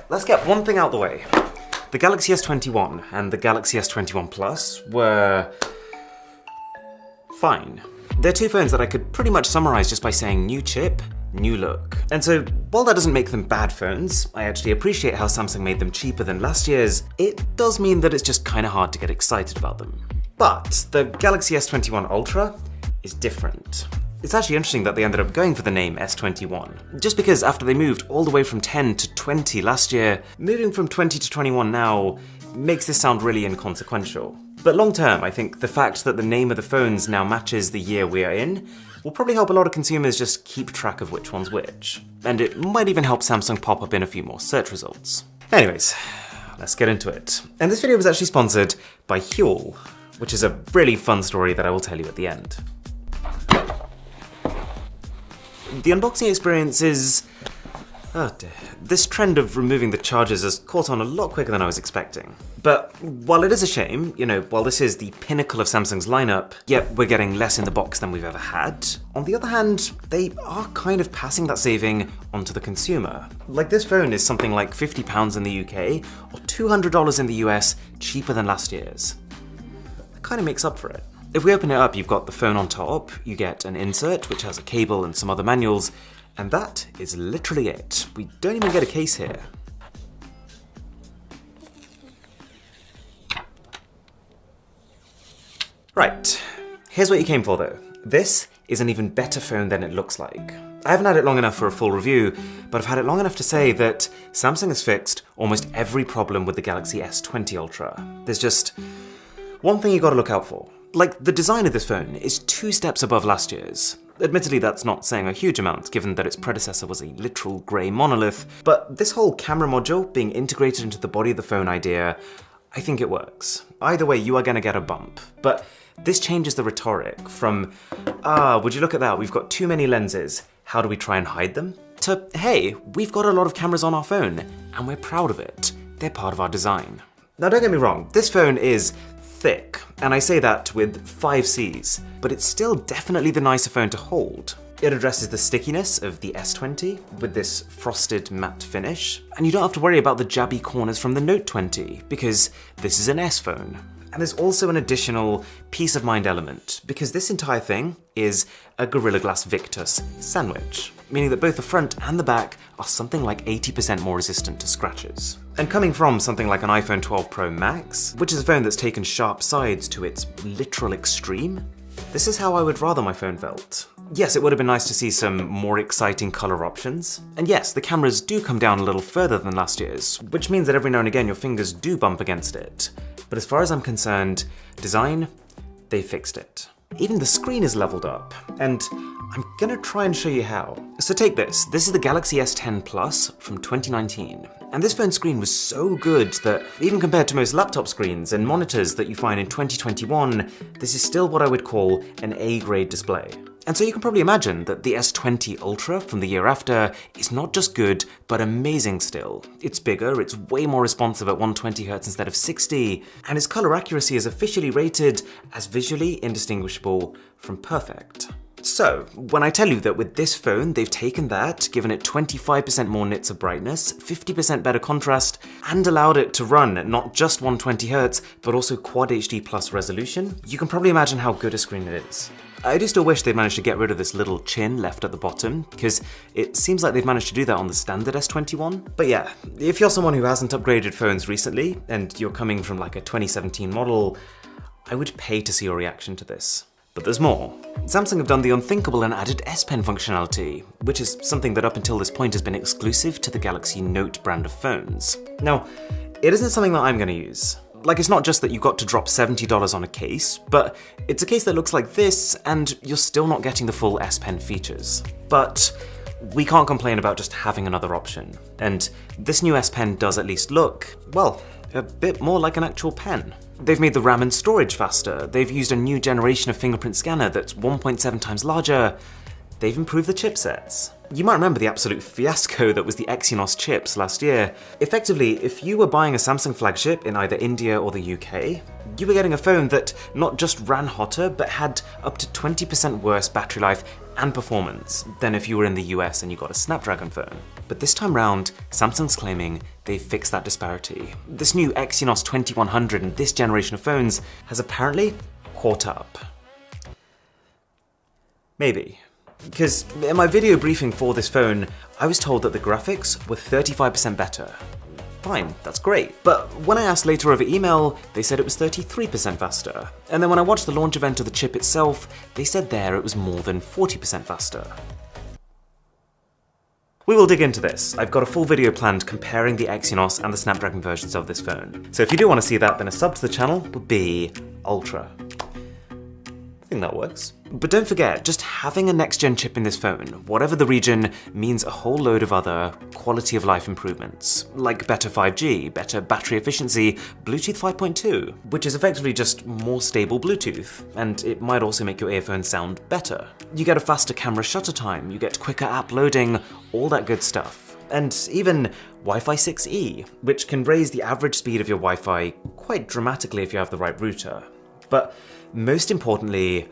let's get one thing out of the way. The Galaxy S21 and the Galaxy S21 Plus were fine. They're two phones that I could pretty much summarize just by saying new chip, new look. And so, while that doesn't make them bad phones, I actually appreciate how Samsung made them cheaper than last year's, it does mean that it's just kinda hard to get excited about them. But the Galaxy S21 Ultra is different. It's actually interesting that they ended up going for the name S21, just because after they moved all the way from 10 to 20 last year, moving from 20 to 21 now makes this sound really inconsequential. But long term, I think the fact that the name of the phones now matches the year we are in will probably help a lot of consumers just keep track of which one's which. And it might even help Samsung pop up in a few more search results. Anyways, let's get into it. And this video was actually sponsored by Huel, which is a really fun story that I will tell you at the end. The unboxing experience is... oh dear. This trend of removing the chargers has caught on a lot quicker than I was expecting. But while it is a shame, while this is the pinnacle of Samsung's lineup, yet we're getting less in the box than we've ever had, on the other hand, they are kind of passing that saving onto the consumer. Like, this phone is something like £50 in the UK, or $200 in the US, cheaper than last year's. That kind of makes up for it. If we open it up, you've got the phone on top, you get an insert, which has a cable and some other manuals, and that is literally it. We don't even get a case here. Right, here's what you came for though. This is an even better phone than it looks like. I haven't had it long enough for a full review, but I've had it long enough to say that Samsung has fixed almost every problem with the Galaxy S20 Ultra. There's just one thing you gotta look out for. Like, the design of this phone is 2 steps above last year's. Admittedly, that's not saying a huge amount, given that its predecessor was a literal grey monolith, but this whole camera module being integrated into the body of the phone idea, I think it works. Either way, you are gonna get a bump. But this changes the rhetoric from, would you look at that, we've got too many lenses, how do we try and hide them? To, hey, we've got a lot of cameras on our phone, and we're proud of it. They're part of our design. Now don't get me wrong, this phone is thick, and I say that with 5 C's, but it's still definitely the nicer phone to hold. It addresses the stickiness of the S20 with this frosted matte finish, and you don't have to worry about the jabby corners from the Note 20, because this is an S phone. And there's also an additional peace of mind element, because this entire thing is a Gorilla Glass Victus sandwich, meaning that both the front and the back are something like 80% more resistant to scratches. And coming from something like an iPhone 12 Pro Max, which is a phone that's taken sharp sides to its literal extreme, this is how I would rather my phone felt. Yes, it would have been nice to see some more exciting color options. And yes, the cameras do come down a little further than last year's, which means that every now and again your fingers do bump against it. But as far as I'm concerned, design, they fixed it. Even the screen is leveled up, and I'm gonna try and show you how. So take this. This is the Galaxy S10 Plus from 2019. And this phone screen was so good that even compared to most laptop screens and monitors that you find in 2021, this is still what I would call an A-grade display. And so you can probably imagine that the S20 Ultra from the year after is not just good, but amazing still. It's bigger, it's way more responsive at 120Hz instead of 60, and its color accuracy is officially rated as visually indistinguishable from perfect. So, when I tell you that with this phone, they've taken that, given it 25% more nits of brightness, 50% better contrast, and allowed it to run at not just 120Hz, but also Quad HD Plus resolution, you can probably imagine how good a screen it is. I do still wish they'd managed to get rid of this little chin left at the bottom, because it seems like they've managed to do that on the standard S21. But yeah, if you're someone who hasn't upgraded phones recently, and you're coming from like a 2017 model, I would pay to see your reaction to this. But there's more. Samsung have done the unthinkable and added S Pen functionality, which is something that up until this point has been exclusive to the Galaxy Note brand of phones. Now, it isn't something that I'm gonna use. Like, it's not just that you got to drop $70 on a case, but it's a case that looks like this, and you're still not getting the full S Pen features. But we can't complain about just having another option. And this new S Pen does at least look, well, a bit more like an actual pen. They've made the RAM and storage faster, they've used a new generation of fingerprint scanner that's 1.7 times larger, they've improved the chipsets. You might remember the absolute fiasco that was the Exynos chips last year. Effectively, if you were buying a Samsung flagship in either India or the UK, you were getting a phone that not just ran hotter, but had up to 20% worse battery life and performance than if you were in the US and you got a Snapdragon phone. But this time round, Samsung's claiming they've fixed that disparity. This new Exynos 2100 and this generation of phones has apparently caught up. Maybe. Because in my video briefing for this phone, I was told that the graphics were 35% better. Fine, that's great. But when I asked later over email, they said it was 33% faster. And then when I watched the launch event of the chip itself, they said there it was more than 40% faster. We will dig into this. I've got a full video planned comparing the Exynos and the Snapdragon versions of this phone. So if you do want to see that, then a sub to the channel would be ultra. I think that works. But don't forget, just having a next-gen chip in this phone, whatever the region, means a whole load of other quality of life improvements, like better 5G, better battery efficiency, Bluetooth 5.2, which is effectively just more stable Bluetooth, and it might also make your earphones sound better. You get a faster camera shutter time, you get quicker app loading, all that good stuff. And even Wi-Fi 6E, which can raise the average speed of your Wi-Fi quite dramatically if you have the right router. But most importantly,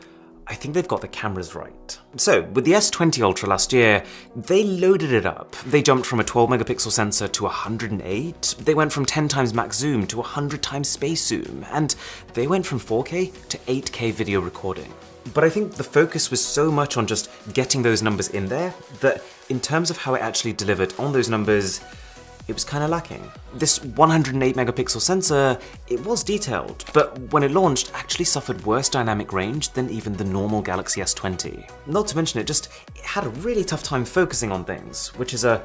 I think they've got the cameras right. So, with the S20 Ultra last year, they loaded it up. They jumped from a 12 megapixel sensor to 108, they went from 10 times max zoom to 100 times space zoom, and they went from 4K to 8K video recording. But I think the focus was so much on just getting those numbers in there, that in terms of how it actually delivered on those numbers, it was kind of lacking. This 108 megapixel sensor, it was detailed, but when it launched, actually suffered worse dynamic range than even the normal Galaxy S20. Not to mention it had a really tough time focusing on things, which is a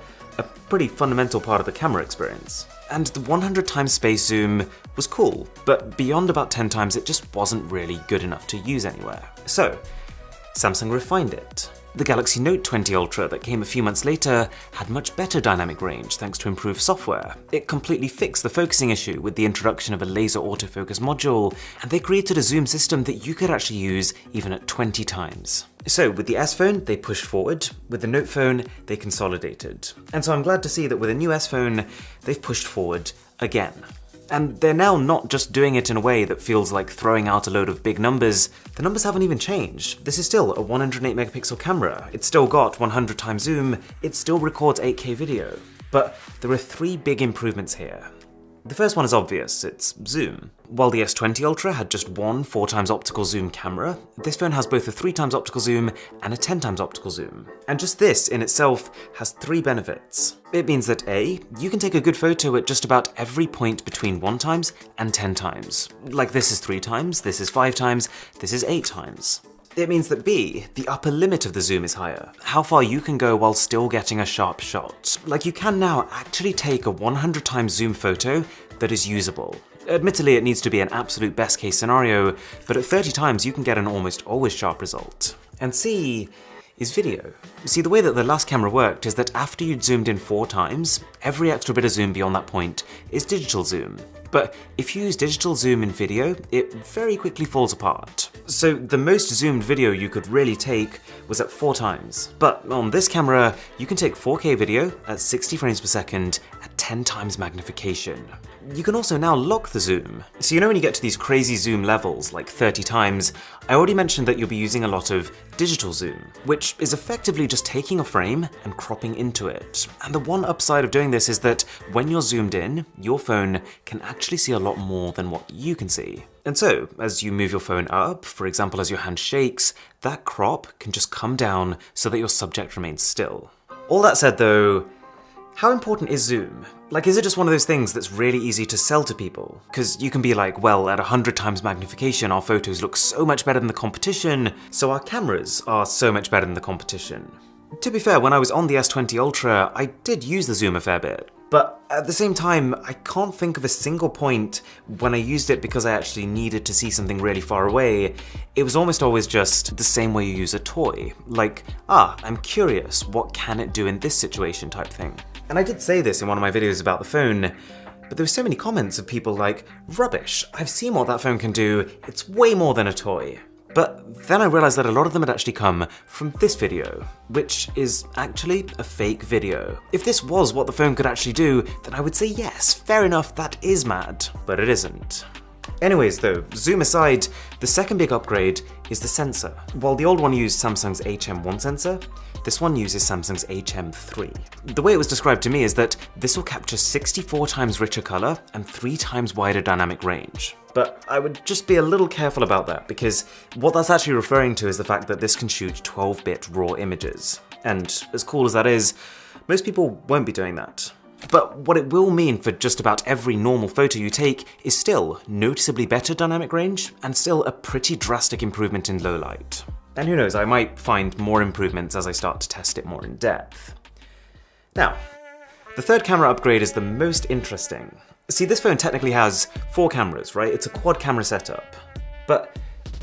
pretty fundamental part of the camera experience. And the 100 times space zoom was cool, but beyond about 10 times it just wasn't really good enough to use anywhere. So, Samsung refined it. The Galaxy Note 20 Ultra that came a few months later had much better dynamic range thanks to improved software. It completely fixed the focusing issue with the introduction of a laser autofocus module, and they created a zoom system that you could actually use even at 20 times. So with the S phone, they pushed forward, with the Note phone, they consolidated. And so I'm glad to see that with a new S phone, they've pushed forward again. And they're now not just doing it in a way that feels like throwing out a load of big numbers. The numbers haven't even changed. This is still a 108 megapixel camera. It's still got 100 times zoom. It still records 8K video. But there are 3 big improvements here. The first one is obvious, it's zoom. While the S20 Ultra had just one 4x optical zoom camera, this phone has both a 3x optical zoom and a 10x optical zoom. And just this in itself has 3 benefits. It means that A, you can take a good photo at just about every point between 1x and 10x. Like this is 3x, this is 5x, this is 8x. It means that B, the upper limit of the zoom is higher. How far you can go while still getting a sharp shot. Like you can now actually take a 100 times zoom photo that is usable. Admittedly, it needs to be an absolute best case scenario, but at 30 times you can get an almost always sharp result. And C is video. See, the way that the last camera worked is that after you'd zoomed in 4 times, every extra bit of zoom beyond that point is digital zoom. But if you use digital zoom in video, it very quickly falls apart. So the most zoomed video you could really take was at 4 times. But on this camera, you can take 4K video at 60 frames per second at 10 times magnification. You can also now lock the zoom. So you know when you get to these crazy zoom levels, like 30 times, I already mentioned that you'll be using a lot of digital zoom, which is effectively just taking a frame and cropping into it. And the one upside of doing this is that when you're zoomed in, your phone can actually see a lot more than what you can see. And so, as you move your phone up, for example as your hand shakes, that crop can just come down so that your subject remains still. All that said though, how important is zoom? Like, is it just one of those things that's really easy to sell to people? Because you can be like, well, at 100 times magnification, our photos look so much better than the competition, so our cameras are so much better than the competition. To be fair, when I was on the S20 Ultra, I did use the zoom a fair bit. But at the same time, I can't think of a single point when I used it because I actually needed to see something really far away. It was almost always just the same way you use a toy. Like, I'm curious, what can it do in this situation type thing. And I did say this in one of my videos about the phone, but there were so many comments of people like, rubbish, I've seen what that phone can do, it's way more than a toy. But then I realized that a lot of them had actually come from this video, which is actually a fake video. If this was what the phone could actually do, then I would say yes, fair enough, that is mad, but it isn't. Anyways though, zoom aside, the second big upgrade is the sensor. While the old one used Samsung's HM1 sensor, this one uses Samsung's HM3. The way it was described to me is that this will capture 64 times richer color and 3 times wider dynamic range. But I would just be a little careful about that, because what that's actually referring to is the fact that this can shoot 12-bit RAW images. And as cool as that is, most people won't be doing that. But what it will mean for just about every normal photo you take is still noticeably better dynamic range and still a pretty drastic improvement in low light. And who knows, I might find more improvements as I start to test it more in depth. Now, the third camera upgrade is the most interesting. See, this phone technically has 4 cameras, right? It's a quad camera setup. But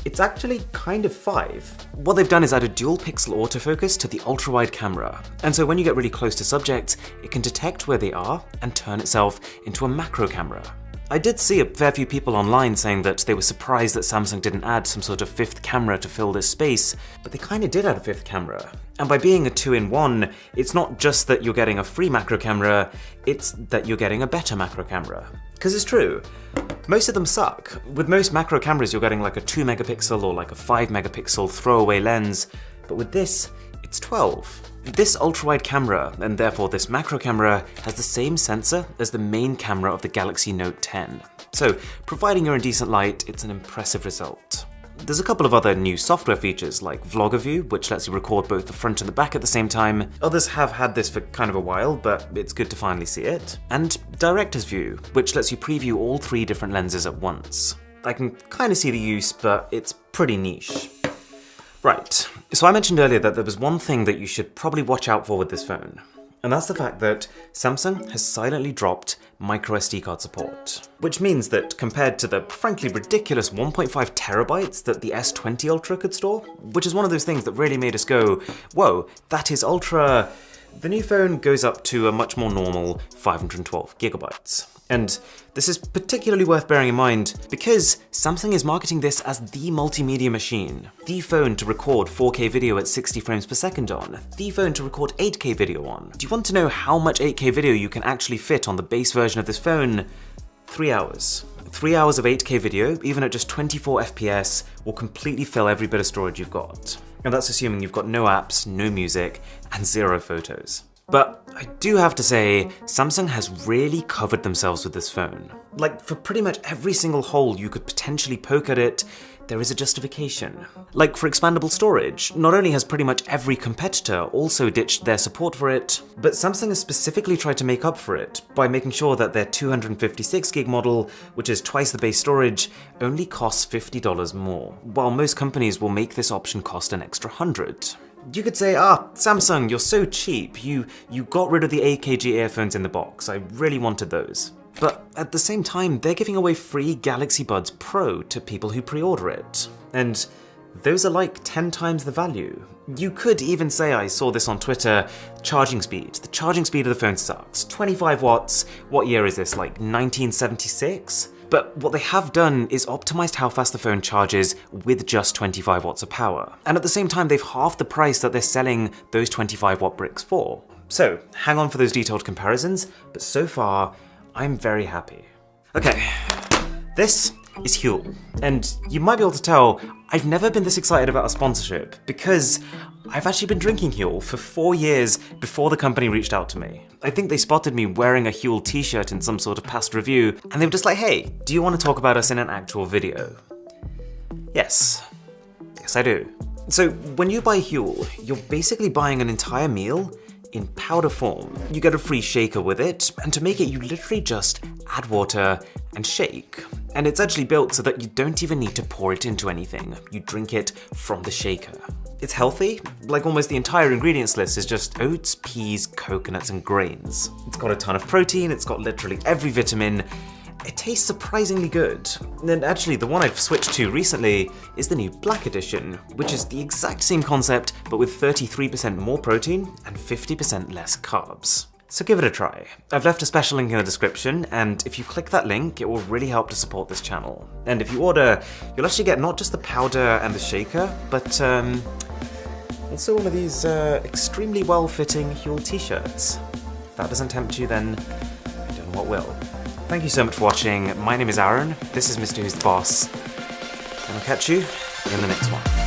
it's actually kind of 5. What they've done is add a dual pixel autofocus to the ultra-wide camera. And so when you get really close to subjects, it can detect where they are and turn itself into a macro camera. I did see a fair few people online saying that they were surprised that Samsung didn't add some sort of 5th camera to fill this space, but they kinda did add a 5th camera. And by being a 2-in-1, it's not just that you're getting a free macro camera, it's that you're getting a better macro camera. Because it's true, most of them suck. With most macro cameras you're getting like a 2 megapixel or like a 5 megapixel throwaway lens, but with this, it's 12. This ultra-wide camera, and therefore this macro camera, has the same sensor as the main camera of the Galaxy Note 10. So, providing you're in decent light, it's an impressive result. There's a couple of other new software features like Vlogger View, which lets you record both the front and the back at the same time. Others have had this for kind of a while, but it's good to finally see it. And Director's View, which lets you preview all 3 different lenses at once. I can kind of see the use, but it's pretty niche. Right, so I mentioned earlier that there was one thing that you should probably watch out for with this phone, and that's the fact that Samsung has silently dropped microSD card support. Which means that compared to the frankly ridiculous 1.5 terabytes that the S20 Ultra could store, which is one of those things that really made us go, whoa, that is ultra, the new phone goes up to a much more normal 512 gigabytes. And this is particularly worth bearing in mind because Samsung is marketing this as the multimedia machine, the phone to record 4K video at 60 frames per second on, the phone to record 8K video on. Do you want to know how much 8K video you can actually fit on the base version of this phone? 3 hours. 3 hours of 8K video, even at just 24 FPS, will completely fill every bit of storage you've got. And that's assuming you've got no apps, no music, and 0 photos. But I do have to say, Samsung has really covered themselves with this phone. Like, for pretty much every single hole you could potentially poke at it, there is a justification. Like for expandable storage, not only has pretty much every competitor also ditched their support for it, but Samsung has specifically tried to make up for it by making sure that their 256GB model, which is twice the base storage, only costs $50 more, while most companies will make this option cost an extra $100. You could say, Samsung, you're so cheap, you got rid of the AKG earphones in the box, I really wanted those. But at the same time, they're giving away free Galaxy Buds Pro to people who pre-order it. And those are like 10 times the value. You could even say, I saw this on Twitter, charging speed. The charging speed of the phone sucks. 25 watts, what year is this, like 1976? But what they have done is optimized how fast the phone charges with just 25 watts of power. And at the same time, they've halved the price that they're selling those 25 watt bricks for. So hang on for those detailed comparisons, but so far, I'm very happy. Okay, this is Huel. And you might be able to tell, I've never been this excited about a sponsorship because I've actually been drinking Huel for 4 years before the company reached out to me. I think they spotted me wearing a Huel t-shirt in some sort of past review, and they were just like, hey, do you want to talk about us in an actual video? Yes. Yes, I do. So when you buy Huel, you're basically buying an entire meal in powder form. You get a free shaker with it, and to make it you literally just add water and shake. And it's actually built so that you don't even need to pour it into anything, you drink it from the shaker. It's healthy, like almost the entire ingredients list is just oats, peas, coconuts and grains. It's got a ton of protein, it's got literally every vitamin. It tastes surprisingly good. And actually the one I've switched to recently is the new Black Edition, which is the exact same concept but with 33% more protein and 50% less carbs. So give it a try. I've left a special link in the description, and if you click that link, it will really help to support this channel. And if you order, you'll actually get not just the powder and the shaker, but also one of these extremely well-fitting Huel t-shirts. If that doesn't tempt you, then I don't know what will. Thank you so much for watching. My name is Aaron, this is Mr. Who's the Boss, and I'll catch you in the next one.